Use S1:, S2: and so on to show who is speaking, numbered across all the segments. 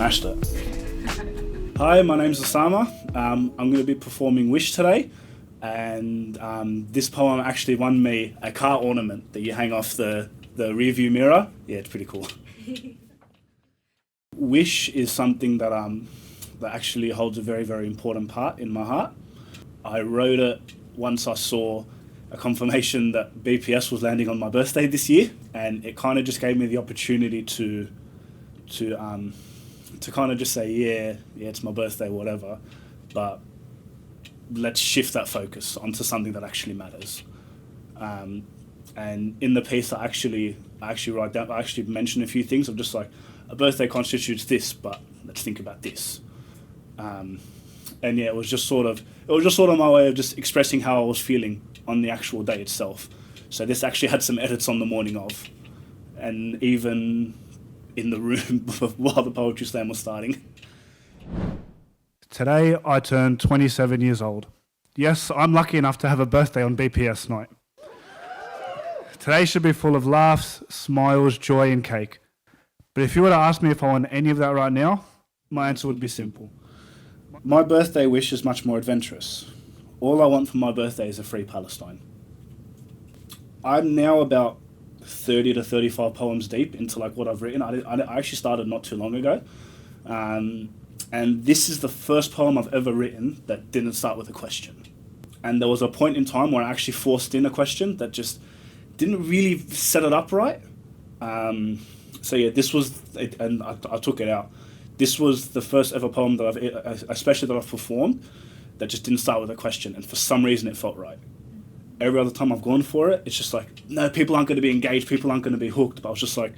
S1: smashed it. Hi, my name's Osama. I'm going to be performing Wish today, and this poem actually won me a car ornament that you hang off the rear view mirror. Yeah, it's pretty cool. Wish is something that actually holds a very, very important part in my heart. I wrote it once I saw a confirmation that BPS was landing on my birthday this year, and it kind of just gave me the opportunity to kind of just say, yeah, it's my birthday, whatever, but let's shift that focus onto something that actually matters. And in the piece, I actually write down, I actually mention a few things of just like, a birthday constitutes this, but let's think about this. And yeah, it was just sort of my way of just expressing how I was feeling on the actual day itself. So this actually had some edits on the morning of, and even in the room while the poetry slam was starting. Today I turned 27 years old. Yes, I'm lucky enough to have a birthday on BPS night. Today should be full of laughs, smiles, joy and cake. But if you were to ask me if I want any of that right now, my answer would be simple. My birthday wish is much more adventurous. All I want for my birthday is a free Palestine. I'm now about 30 to 35 poems deep into like what I've written. I actually started not too long ago. And this is the first poem I've ever written that didn't start with a question. And there was a point in time where I actually forced in a question that just didn't really set it up right. So yeah, this was it, and I took it out. This was the first ever poem that I've performed that just didn't start with a question, and for some reason it felt right. Every other time I've gone for it, it's just like, no, people aren't going to be engaged, people aren't going to be hooked. But I was just like,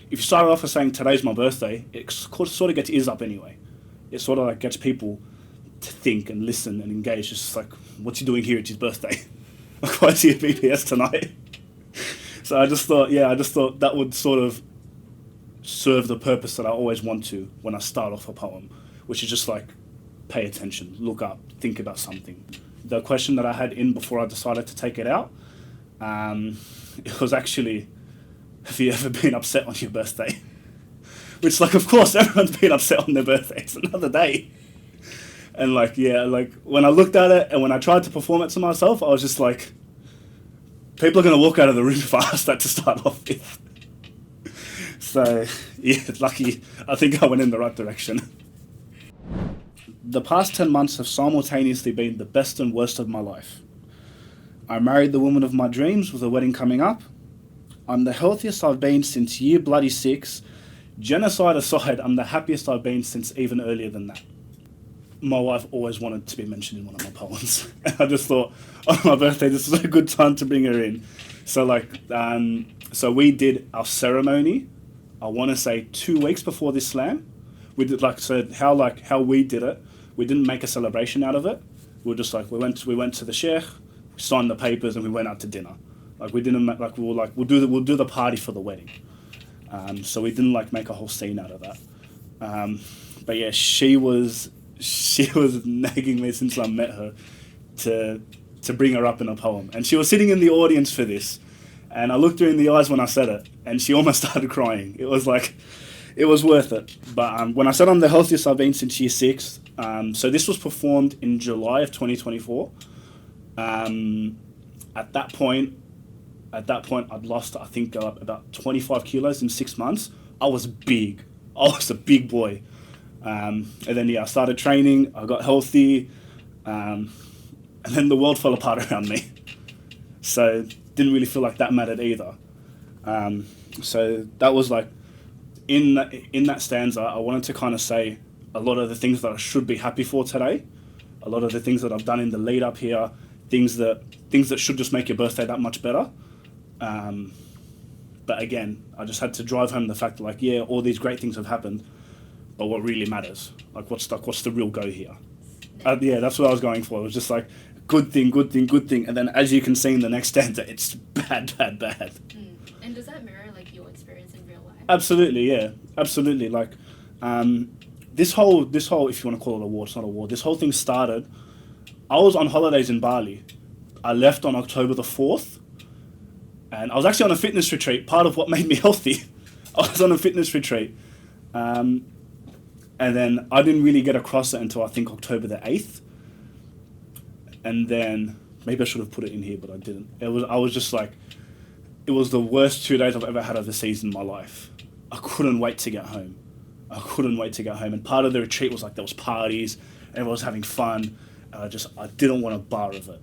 S1: if you start off with saying today's my birthday, it sort of gets ears up anyway. It sort of like gets people to think and listen and engage. It's just like, what's he doing here? It's his birthday. Like, why is he at BPS tonight? So I just thought that would sort of serve the purpose that I always want to when I start off a poem, which is just like, pay attention, look up, think about something. The question that I had in before I decided to take it out, it was actually, have you ever been upset on your birthday? Which, like, of course, everyone's been upset on their birthday. It's another day. And, like, yeah, like, when I looked at it and when I tried to perform it to myself, I was just like, people are going to walk out of the room if I ask that to start off with. So, yeah, lucky. I think I went in the right direction. The past 10 months have simultaneously been the best and worst of my life. I married the woman of my dreams with a wedding coming up. I'm the healthiest I've been since year bloody 6. Genocide aside, I'm the happiest I've been since even earlier than that. My wife always wanted to be mentioned in one of my poems. And I just thought, on my birthday, this is a good time to bring her in. So so we did our ceremony, I want to say 2 weeks before this slam. We did how we did it. We didn't make a celebration out of it. We were just like, we went to the sheikh, we signed the papers, and we went out to dinner. Like, we didn't make, like, we were like, we'll do the party for the wedding. So we didn't like make a whole scene out of that. But yeah, she was nagging me since I met her to bring her up in a poem, and she was sitting in the audience for this, and I looked her in the eyes when I said it, and she almost started crying. It was like, it was worth it. But when I said I'm the healthiest I've been since year 6, so this was performed in July of 2024. At that point, I'd lost, I think, about 25 kilos in 6 months. I was big. I was a big boy. And then, yeah, I started training. I got healthy. And then the world fell apart around me. So didn't really feel like that mattered either. So that was like, in that stanza, I wanted to kind of say a lot of the things that I should be happy for today, a lot of the things that I've done in the lead up here, things that should just make your birthday that much better. But again, I just had to drive home the fact that, like, yeah, all these great things have happened, but what really matters, like, what's the real go here? Yeah, that's what I was going for. It was just like, good thing, and then as you can see in the next stanza, it's bad.
S2: And does that mirror like your experience in real life?
S1: Absolutely, yeah, absolutely. Like, this whole, if you want to call it a war, it's not a war. This whole thing started. I was on holidays in Bali. I left on October the 4th, and I was actually on a fitness retreat. Part of what made me healthy, I was on a fitness retreat,
S3: And then I didn't really get across it until I think October the 8th. And then maybe I should have put it in here, but I didn't. I was just like, it was the worst 2 days I've ever had overseas in my life. I couldn't wait to get home. And part of the retreat was like there was parties, everyone was having fun. And I didn't want a bar of it.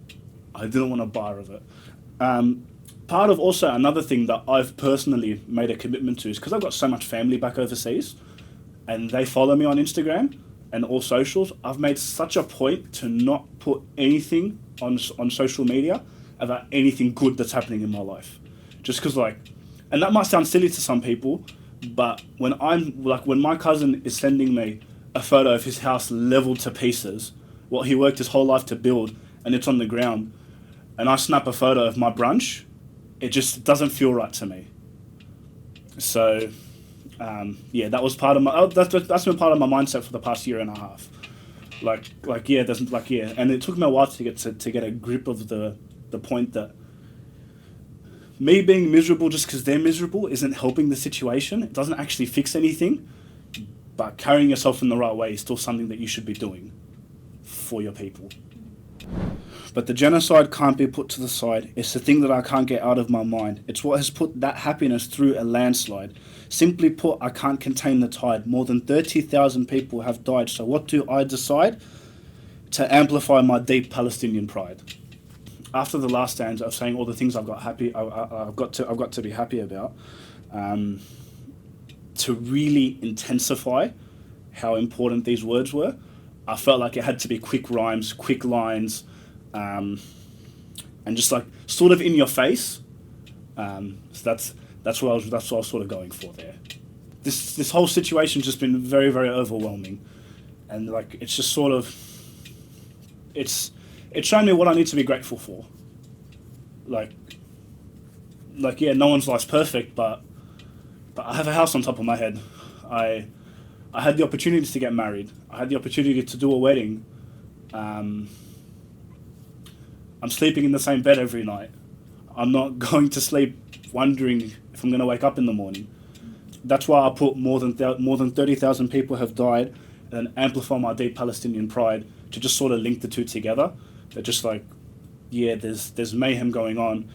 S3: Part of also another thing that I've personally made a commitment to is because I've got so much family back overseas and they follow me on Instagram and all socials, I've made such a point to not put anything on social media about anything good that's happening in my life. Just because and that might sound silly to some people, but when my cousin is sending me a photo of his house leveled to pieces, what he worked his whole life to build, and it's on the ground, and I snap a photo of my brunch, it just doesn't feel right to me. So, that was part of my. That's been part of my mindset for the past year and a half. And it took me a while to get a grip of the point that me being miserable just because they're miserable isn't helping the situation. It doesn't actually fix anything. But carrying yourself in the right way is still something that you should be doing for your people. But the genocide can't be put to the side. It's the thing that I can't get out of my mind. It's what has put that happiness through a landslide. Simply put, I can't contain the tide. More than 30,000 people have died. So what do I decide? To amplify my deep Palestinian pride. After the last stanza of saying all the things I've got to be happy about, to really intensify how important these words were, I felt like it had to be quick rhymes, quick lines, and just sort of in your face. So that's what I was sort of going for there. This whole situation's just been very, very overwhelming, and it's just sort of it's shown me what I need to be grateful for. No one's life's perfect, but I have a house on top of my head. I had the opportunity to get married. I had the opportunity to do a wedding. I'm sleeping in the same bed every night. I'm not going to sleep wondering if I'm going to wake up in the morning. That's why I put more than 30,000 people have died and amplify my deep Palestinian pride to just sort of link the two together. They're just there's mayhem going on.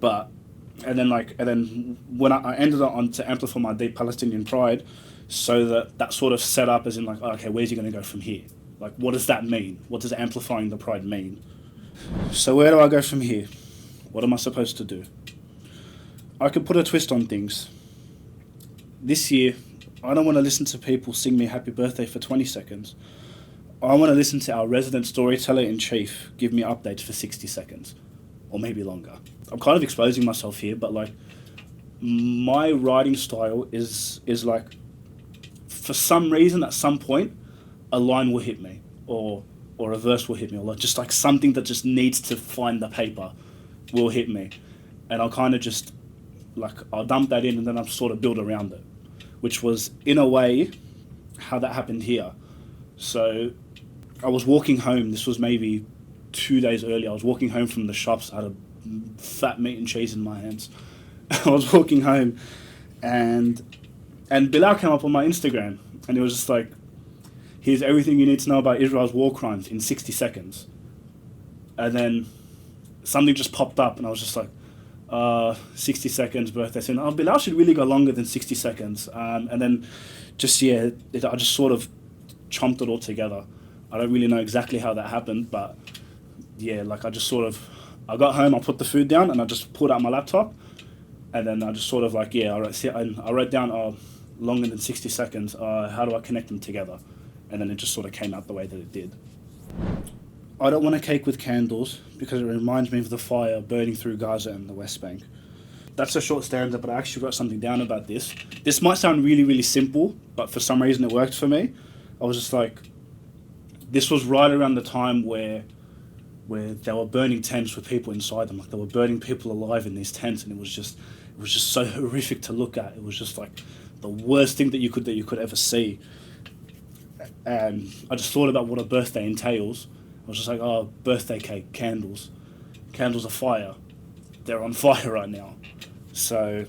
S3: And then when I ended up on to amplify my deep Palestinian pride, so that sort of set up as in okay, where's he going to go from here? What does that mean? What does amplifying the pride mean? So where do I go from here? What am I supposed to do? I could put a twist on things. This year, I don't want to listen to people sing me happy birthday for 20 seconds. I want to listen to our resident storyteller-in-chief give me updates for 60 seconds, or maybe longer. I'm kind of exposing myself here, but my writing style is for some reason at some point a line will hit me, or a verse will hit me, or just something that just needs to find the paper will hit me, and I'll kind of just I'll dump that in and then I'll sort of build around it, which was in a way how that happened here. So I was walking home, this was maybe 2 days earlier, I was walking home from the shops, I had a fat meat and cheese in my hands. I was walking home and Bilal came up on my Instagram and it was just here's everything you need to know about Israel's war crimes in 60 seconds. And then something just popped up and I was just 60 seconds birthday. So Bilal should really go longer than 60 seconds. And then I just sort of chomped it all together. I don't really know exactly how that happened, but I got home, I put the food down and I just pulled out my laptop and then I just sort of I wrote down longer than 60 seconds, how do I connect them together? And then it just sort of came out the way that it did. I don't want a cake with candles because it reminds me of the fire burning through Gaza and the West Bank. That's a short stanza, but I actually wrote something down about this. This might sound really, really simple, but for some reason it worked for me. I was just this was right around the time where they were burning tents with people inside them. They were burning people alive in these tents, and it was just so horrific to look at. It was just the worst thing that you could ever see. And I just thought about what a birthday entails. I was just birthday cake, candles. Candles are fire. They're on fire right now. So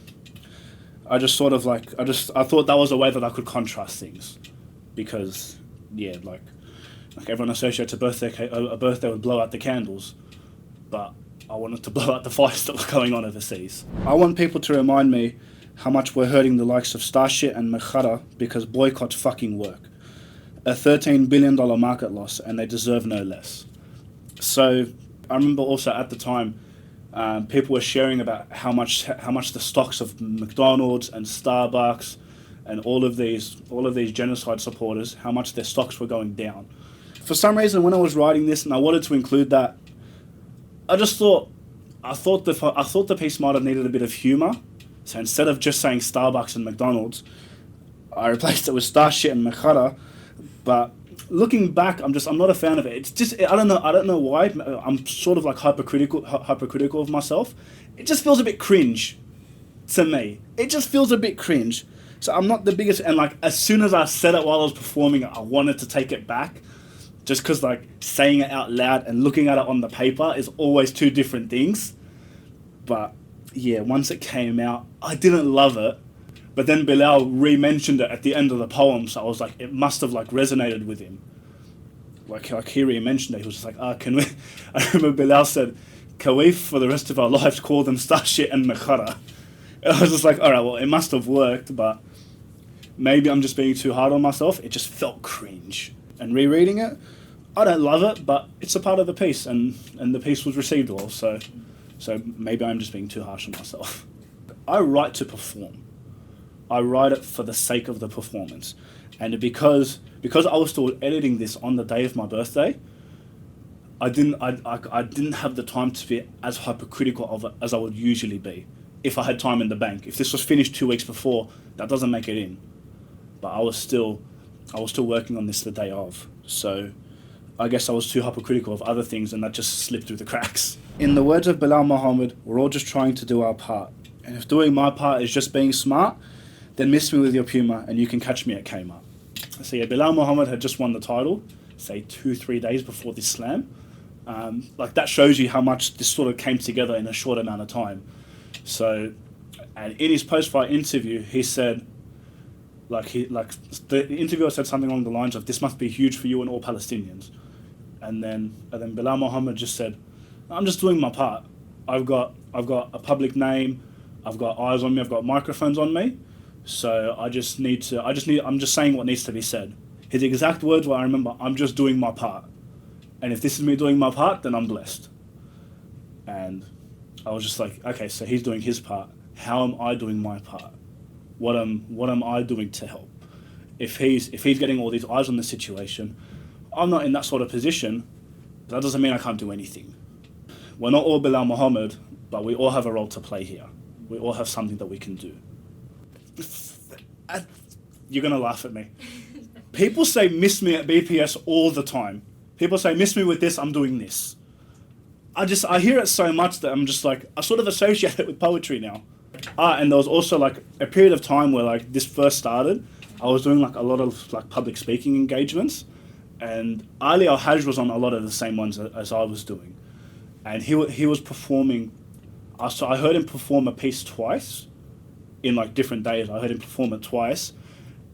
S3: I just sort of like I thought that was a way that I could contrast things, because yeah, like everyone associates a birthday with blow out the candles, but I wanted to blow out the fights that were going on overseas. I want people to remind me how much we're hurting the likes of Starship and Mechara because boycotts fucking work. A $13 billion market loss, and they deserve no less. So I remember also at the time, people were sharing about how much the stocks of McDonald's and Starbucks and all of these genocide supporters, how much their stocks were going down. For some reason, when I was writing this and I wanted to include that, I thought the piece might have needed a bit of humor. So instead of just saying Starbucks and McDonald's, I replaced it with Starship and Mechara. But looking back, I'm not a fan of it. It's just, I don't know why. I'm sort of like hypercritical of myself. It just feels a bit cringe to me. It just feels a bit cringe. So I'm not the biggest, and like as soon as I said it while I was performing, I wanted to take it back, just because like saying it out loud and looking at it on the paper is always two different things. But yeah, once it came out, I didn't love it. But then Bilal re-mentioned it at the end of the poem, so I was like, it must have like resonated with him. Like he re-mentioned it, he was just like, can we? I remember Bilal said, can we for the rest of our lives call them Starship and Mechara? And I was just like, all right, well, it must have worked, but maybe I'm just being too hard on myself. It just felt cringe. And rereading it, I don't love it, but it's a part of the piece, and the piece was received well, so maybe I'm just being too harsh on myself. I write to perform. I write it for the sake of the performance. And because I was still editing this on the day of my birthday, I didn't have the time to be as hypercritical of it as I would usually be if I had time in the bank. If this was finished 2 weeks before, that doesn't make it in. But I was still working on this the day of. So I guess I was too hypercritical of other things, and that just slipped through the cracks. In the words of Bilal Muhammad, we're all just trying to do our part. And if doing my part is just being smart, then miss me with your Puma and you can catch me at Kmart. So yeah, Bilal Muhammad had just won the title, say 2-3 days before this slam. Like that shows you how much this sort of came together in a short amount of time. So, and in his post-fight interview, he said, the interviewer said something along the lines of, "This must be huge for you and all Palestinians." And then Bilal Muhammad just said, "I'm just doing my part. I've got a public name, I've got eyes on me, I've got microphones on me. So I'm just saying what needs to be said." His exact words were, I remember, "I'm just doing my part. And if this is me doing my part, then I'm blessed." And I was just like, okay, so he's doing his part. How am I doing my part? What am I doing to help? If he's getting all these eyes on the situation, I'm not in that sort of position. That doesn't mean I can't do anything. We're not all Bilal Muhammad, but we all have a role to play here. We all have something that we can do. You're going to laugh at me. People say miss me at BPS all the time. People say miss me with this, I'm doing this. I hear it so much that I'm just like, I sort of associate it with poetry now. And there was also like a period of time where like this first started, I was doing like a lot of like public speaking engagements, and Ali Al-Hajj was on a lot of the same ones as I was doing. And he was performing, so I heard him perform a piece twice in like different days. I heard him perform it twice,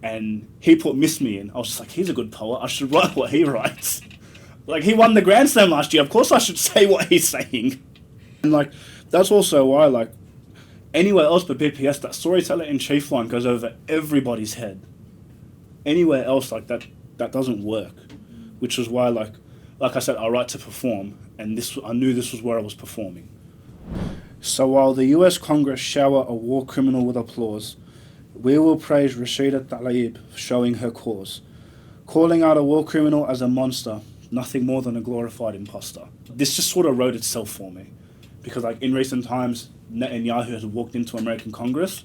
S3: and he put Miss Me in. I was just like, he's a good poet, I should write what he writes. Like, he won the Grand Slam last year, of course I should say what he's saying. And like, that's also why like, anywhere else but BPS, that storyteller in chief line goes over everybody's head. Anywhere else like that doesn't work. Which is why like I said, I write to perform, and I knew this was where I was performing. So while the US Congress shower a war criminal with applause, we will praise Rashida Tlaib for showing her cause, calling out a war criminal as a monster, nothing more than a glorified imposter. This just sort of wrote itself for me, because like in recent times, Netanyahu has walked into American Congress,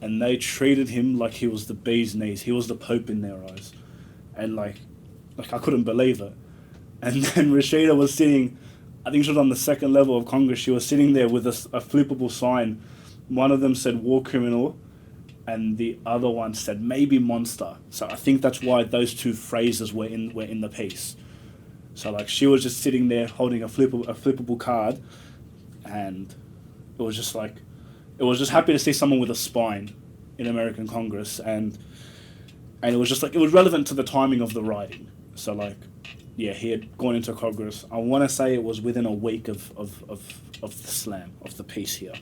S3: and they treated him like he was the bee's knees. He was the Pope in their eyes, and like I couldn't believe it. And then Rashida was sitting, I think she was on the second level of Congress. She was sitting there with a flippable sign. One of them said war criminal, and the other one said maybe monster. So I think that's why those two phrases were in the piece. So like she was just sitting there holding a flippable card, and it was just happy to see someone with a spine. in American Congress, and it was just like, it was relevant to the timing of the writing. So like, yeah, he had gone into Congress. I want to say it was within a week of the slam, of the piece here.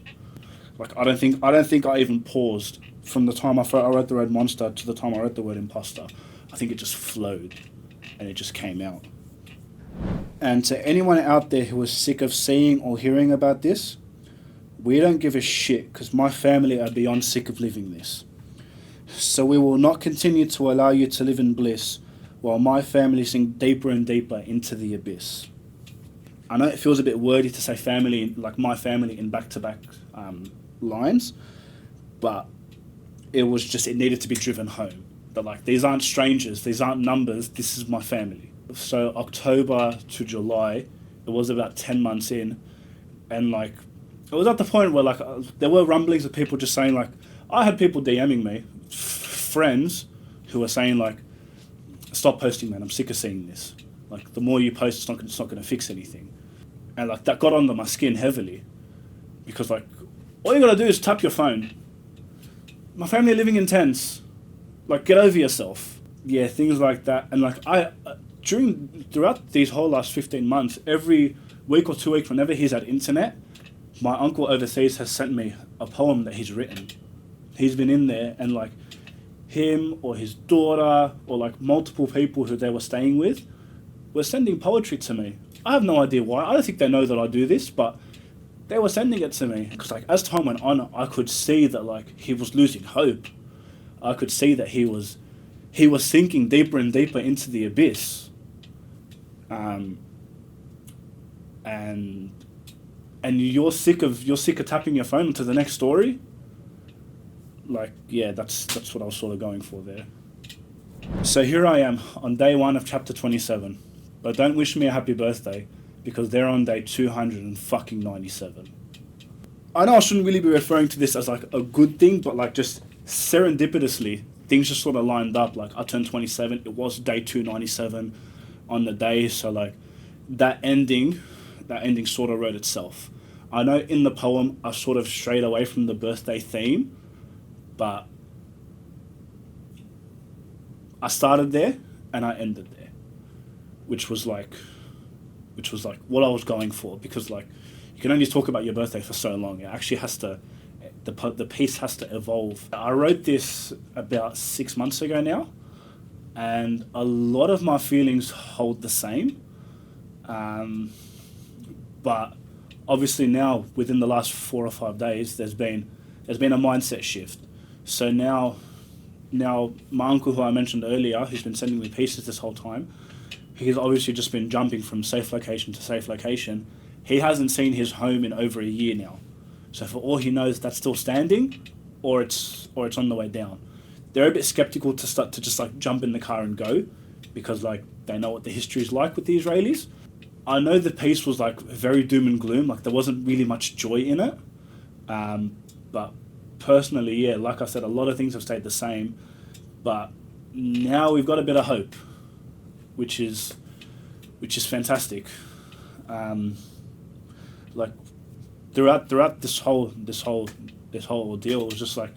S3: Like, I don't think I even paused from the time I wrote the word monster to the time I wrote the word imposter. I think it just flowed, and it just came out. And to anyone out there who is sick of seeing or hearing about this, we don't give a shit, because my family are beyond sick of living this. So we will not continue to allow you to live in bliss while my family sink deeper and deeper into the abyss. I know it feels a bit wordy to say family, like my family, in back-to-back lines, but it needed to be driven home. That like, these aren't strangers, these aren't numbers, this is my family. So October to July, it was about 10 months in, and like, it was at the point where like, there were rumblings of people just saying like, I had people DMing me, friends, who were saying like, stop posting, man, I'm sick of seeing this. Like, the more you post, it's not going to fix anything. And like, that got under my skin heavily, because like, all you gotta do is tap your phone. My family are living in tents. Like, get over yourself. Yeah, things like that. And like, throughout these whole last 15 months, every week or 2 weeks, whenever he's at internet, my uncle overseas has sent me a poem that he's written. He's been in there, and like, him or his daughter or like multiple people who they were staying with were sending poetry to me. I have no idea why. I don't think they know that I do this, but they were sending it to me. Because like, as time went on, I could see that like, he was losing hope. I could see that he was sinking deeper and deeper into the abyss. And you're sick of tapping your phone to the next story. Like, yeah, that's what I was sort of going for there. So here I am on day 1 of chapter 27. But don't wish me a happy birthday, because they're on day 297. I know I shouldn't really be referring to this as like a good thing, but like, just serendipitously, things just sort of lined up. Like, I turned 27, it was day 297 on the day, so like, that ending sort of wrote itself. I know in the poem I sort of strayed away from the birthday theme, but I started there and I ended there, which was like what I was going for, because like, you can only talk about your birthday for so long. It actually has to, the piece has to evolve. I wrote this about 6 months ago now, and a lot of my feelings hold the same, but obviously now, within the last 4 or 5 days, there's been a mindset shift. So now my uncle, who I mentioned earlier, who's been sending me pieces this whole time, he's obviously just been jumping from safe location to safe location. He hasn't seen his home in over a year now. So for all he knows, that's still standing, or it's on the way down. They're a bit skeptical to start to just like jump in the car and go, because like, they know what the history is like with the Israelis. I know the piece was like very doom and gloom, like there wasn't really much joy in it. But personally, yeah, like I said, a lot of things have stayed the same, but now we've got a bit of hope, which is fantastic. Like, throughout this whole ordeal, it was just like,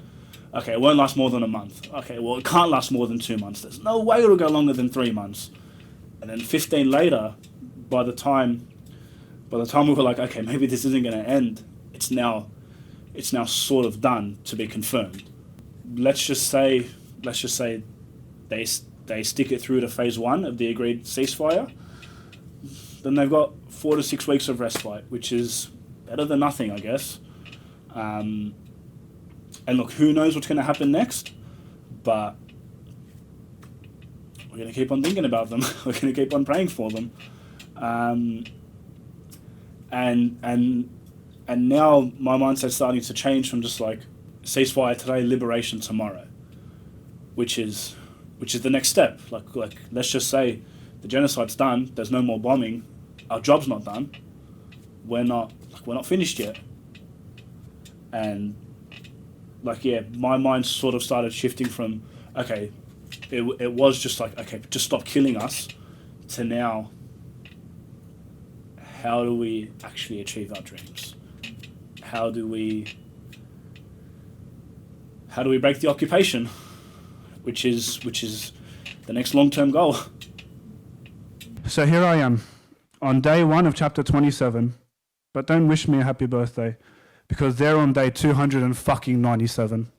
S3: okay, it won't last more than a month. Okay, well, it can't last more than 2 months. There's no way it'll go longer than 3 months. And then 15 later, by the time we were like, okay, maybe this isn't going to end, it's now sort of done, to be confirmed. Let's just say they stick it through to phase 1 of the agreed ceasefire. Then they've got 4 to 6 weeks of respite, which is better than nothing, I guess. And look, who knows what's going to happen next, but we're going to keep on thinking about them. We're going to keep on praying for them. And now my mindset's starting to change from just like, ceasefire today, liberation tomorrow, which is the next step. Like let's just say the genocide's done. There's no more bombing. Our job's not done. We're not finished yet. And like, yeah, my mind sort of started shifting from, okay, it was just like, okay, just stop killing us, to now, how do we actually achieve our dreams? How do we how do we break the occupation, which is the next long-term goal.
S1: So here I am, on day 1 of chapter 27, but don't wish me a happy birthday, because they're on day 297.